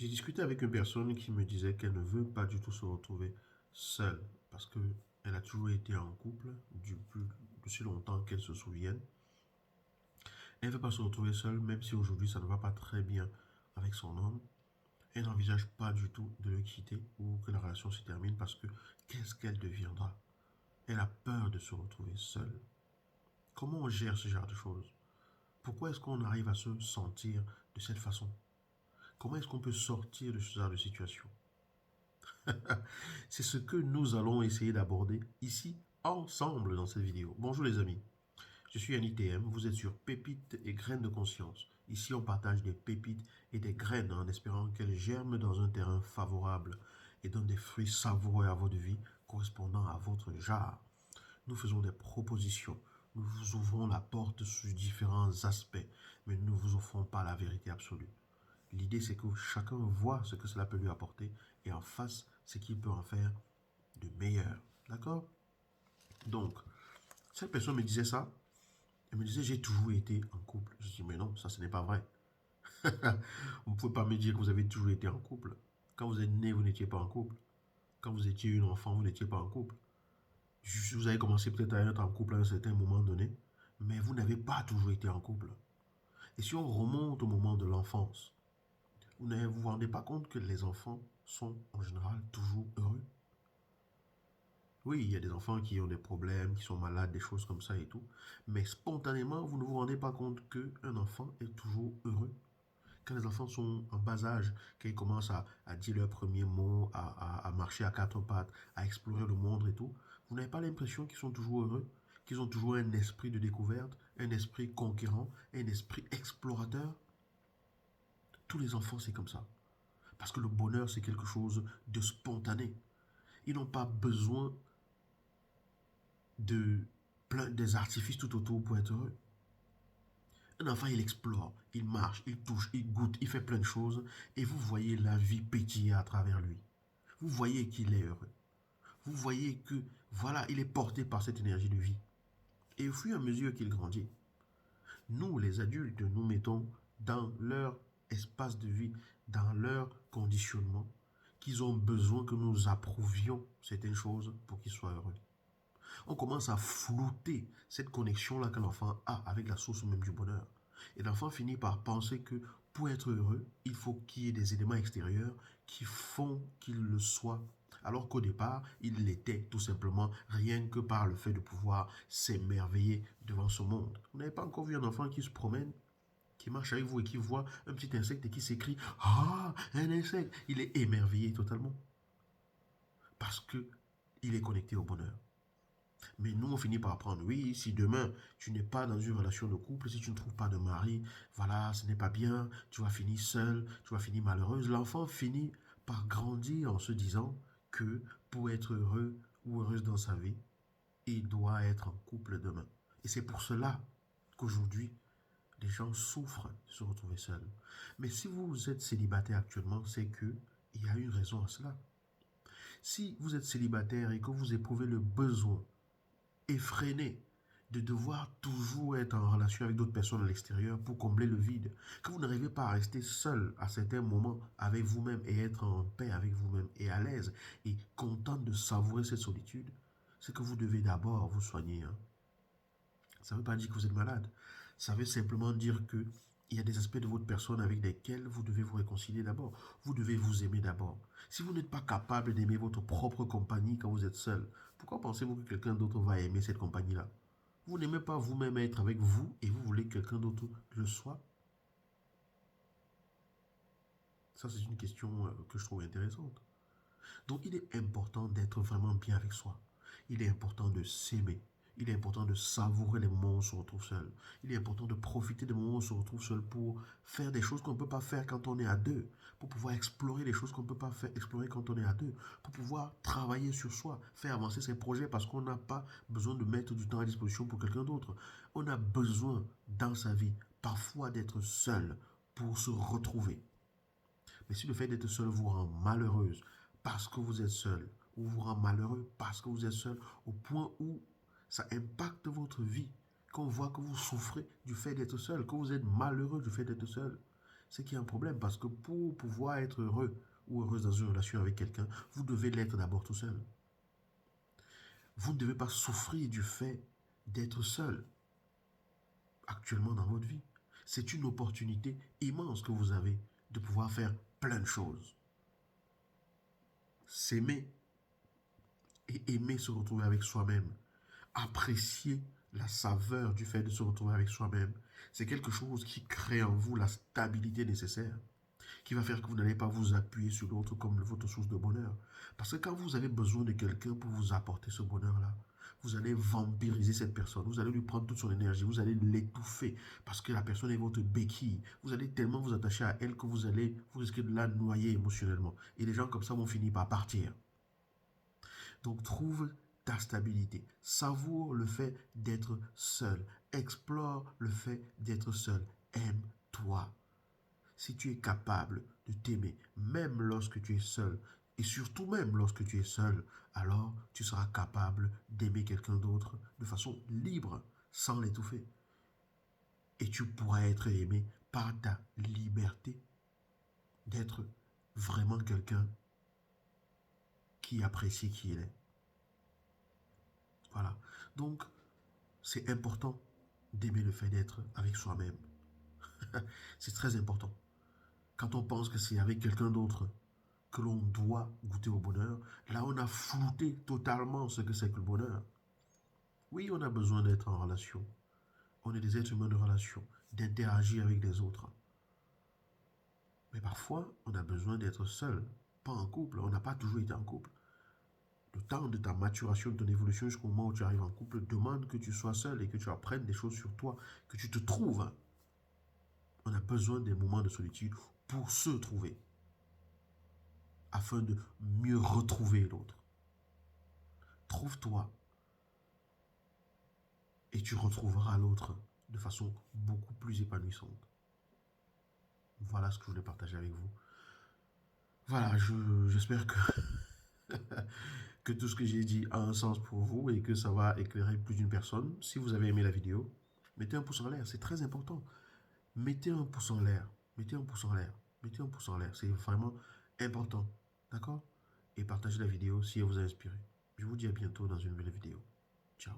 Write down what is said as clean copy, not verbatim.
J'ai discuté avec une personne qui me disait qu'elle ne veut pas du tout se retrouver seule parce qu'elle a toujours été en couple depuis aussi longtemps qu'elle se souvienne. Elle ne veut pas se retrouver seule même si aujourd'hui ça ne va pas très bien avec son homme. Elle n'envisage pas du tout de le quitter ou que la relation se termine parce que qu'est-ce qu'elle deviendra? Elle a peur de se retrouver seule. Comment on gère ce genre de choses? Pourquoi est-ce qu'on arrive à se sentir de cette façon? Comment est-ce qu'on peut sortir de ce genre de situation? C'est ce que nous allons essayer d'aborder ici ensemble dans cette vidéo. Bonjour les amis, je suis Annie TM, vous êtes sur Pépites et Graines de Conscience. Ici on partage des pépites et des graines en espérant qu'elles germent dans un terrain favorable et donnent des fruits savoureux à votre vie correspondant à votre genre. Nous faisons des propositions, nous vous ouvrons la porte sur différents aspects, mais nous ne vous offrons pas la vérité absolue. L'idée, c'est que chacun voit ce que cela peut lui apporter et en fasse ce qu'il peut en faire de meilleur. D'accord? Donc, cette personne me disait ça. Elle me disait, j'ai toujours été en couple. Je dis, mais non, ça, ce n'est pas vrai. Vous ne pouvez pas me dire que vous avez toujours été en couple. Quand vous êtes né, vous n'étiez pas en couple. Quand vous étiez une enfant, vous n'étiez pas en couple. Vous avez commencé peut-être à être en couple à un certain moment donné, mais vous n'avez pas toujours été en couple. Et si on remonte au moment de l'enfance, vous ne vous rendez pas compte que les enfants sont en général toujours heureux? Oui, il y a des enfants qui ont des problèmes, qui sont malades, des choses comme ça et tout. Mais spontanément, vous ne vous rendez pas compte qu'un enfant est toujours heureux. Quand les enfants sont en bas âge, qu'ils commencent à dire leurs premiers mots, à marcher à quatre pattes, à explorer le monde et tout, vous n'avez pas l'impression qu'ils sont toujours heureux, qu'ils ont toujours un esprit de découverte, un esprit conquérant, un esprit explorateur? Tous les enfants, c'est comme ça. Parce que le bonheur, c'est quelque chose de spontané. Ils n'ont pas besoin de plein des artifices tout autour pour être heureux. Un enfant, il explore, il marche, il touche, il goûte, il fait plein de choses et vous voyez la vie pétiller à travers lui. Vous voyez qu'il est heureux. Vous voyez que, voilà, il est porté par cette énergie de vie. Et au fur et à mesure qu'il grandit, nous, les adultes, nous mettons dans leur espace de vie, dans leur conditionnement, qu'ils ont besoin que nous approuvions certaines choses pour qu'ils soient heureux. On commence à flouter cette connexion-là qu'un enfant a avec la source même du bonheur. Et l'enfant finit par penser que pour être heureux, il faut qu'il y ait des éléments extérieurs qui font qu'il le soit. Alors qu'au départ, il l'était tout simplement rien que par le fait de pouvoir s'émerveiller devant ce monde. Vous n'avez pas encore vu un enfant qui se promène, qui marche avec vous et qui voit un petit insecte et qui s'écrie «Ah, un insecte!» Il est émerveillé totalement. Parce que il est connecté au bonheur. Mais nous, on finit par apprendre, oui, si demain, tu n'es pas dans une relation de couple, si tu ne trouves pas de mari, voilà, ce n'est pas bien, tu vas finir seule, tu vas finir malheureuse. L'enfant finit par grandir en se disant que pour être heureux ou heureuse dans sa vie, il doit être en couple demain. Et c'est pour cela qu'aujourd'hui, les gens souffrent de se retrouver seuls. Mais si vous êtes célibataire actuellement, c'est que il y a une raison à cela. Si vous êtes célibataire et que vous éprouvez le besoin effréné de devoir toujours être en relation avec d'autres personnes à l'extérieur pour combler le vide, que vous n'arrivez pas à rester seul à certains moments avec vous-même et être en paix avec vous-même et à l'aise et content de savourer cette solitude, c'est que vous devez d'abord vous soigner. Hein. Ça ne veut pas dire que vous êtes malade. Ça veut simplement dire que il y a des aspects de votre personne avec lesquels vous devez vous réconcilier d'abord. Vous devez vous aimer d'abord. Si vous n'êtes pas capable d'aimer votre propre compagnie quand vous êtes seul, pourquoi pensez-vous que quelqu'un d'autre va aimer cette compagnie-là? Vous n'aimez pas vous-même être avec vous et vous voulez que quelqu'un d'autre le soit? Ça, c'est une question que je trouve intéressante. Donc, il est important d'être vraiment bien avec soi. Il est important de s'aimer. Il est important de savourer les moments où on se retrouve seul. Il est important de profiter des moments où on se retrouve seul pour faire des choses qu'on ne peut pas faire quand on est à deux. Pour pouvoir explorer les choses qu'on ne peut pas faire, explorer quand on est à deux. Pour pouvoir travailler sur soi, faire avancer ses projets parce qu'on n'a pas besoin de mettre du temps à disposition pour quelqu'un d'autre. On a besoin dans sa vie parfois d'être seul pour se retrouver. Mais si le fait d'être seul vous rend malheureuse parce que vous êtes seul, ou vous rend malheureux parce que vous êtes seul, au point où ça impacte votre vie, qu'on voit que vous souffrez du fait d'être seul, que vous êtes malheureux du fait d'être seul, c'est qu'il y a un problème parce que pour pouvoir être heureux ou heureuse dans une relation avec quelqu'un, vous devez l'être d'abord tout seul. Vous ne devez pas souffrir du fait d'être seul actuellement dans votre vie. C'est une opportunité immense que vous avez de pouvoir faire plein de choses. S'aimer et aimer se retrouver avec soi-même. Apprécier la saveur du fait de se retrouver avec soi-même. C'est quelque chose qui crée en vous la stabilité nécessaire, qui va faire que vous n'allez pas vous appuyer sur l'autre comme votre source de bonheur. Parce que quand vous avez besoin de quelqu'un pour vous apporter ce bonheur-là, vous allez vampiriser cette personne, vous allez lui prendre toute son énergie, vous allez l'étouffer parce que la personne est votre béquille. Vous allez tellement vous attacher à elle que vous risquez de la noyer émotionnellement. Et les gens comme ça vont finir par partir. Donc trouve ta stabilité. Savoure le fait d'être seul. Explore le fait d'être seul. Aime-toi. Si tu es capable de t'aimer, même lorsque tu es seul, et surtout même lorsque tu es seul, alors tu seras capable d'aimer quelqu'un d'autre de façon libre, sans l'étouffer. Et tu pourras être aimé par ta liberté d'être vraiment quelqu'un qui apprécie qui il est. Voilà. Donc, c'est important d'aimer le fait d'être avec soi-même. C'est très important. Quand on pense que c'est avec quelqu'un d'autre que l'on doit goûter au bonheur, là on a flouté totalement ce que c'est que le bonheur. Oui, on a besoin d'être en relation. On est des êtres humains de relation, d'interagir avec les autres. Mais parfois, on a besoin d'être seul, pas en couple. On n'a pas toujours été en couple. Le temps de ta maturation, de ton évolution jusqu'au moment où tu arrives en couple demande que tu sois seul et que tu apprennes des choses sur toi, que tu te trouves. On a besoin des moments de solitude pour se trouver, afin de mieux retrouver l'autre. Trouve-toi et tu retrouveras l'autre de façon beaucoup plus épanouissante. Voilà ce que je voulais partager avec vous. Voilà, j'espère que tout ce que j'ai dit a un sens pour vous et que ça va éclairer plus d'une personne. Si vous avez aimé la vidéo, mettez un pouce en l'air, c'est très important. Mettez un pouce en l'air, mettez un pouce en l'air, mettez un pouce en l'air, c'est vraiment important. D'accord? Et partagez la vidéo si elle vous a inspiré. Je vous dis à bientôt dans une nouvelle vidéo. Ciao.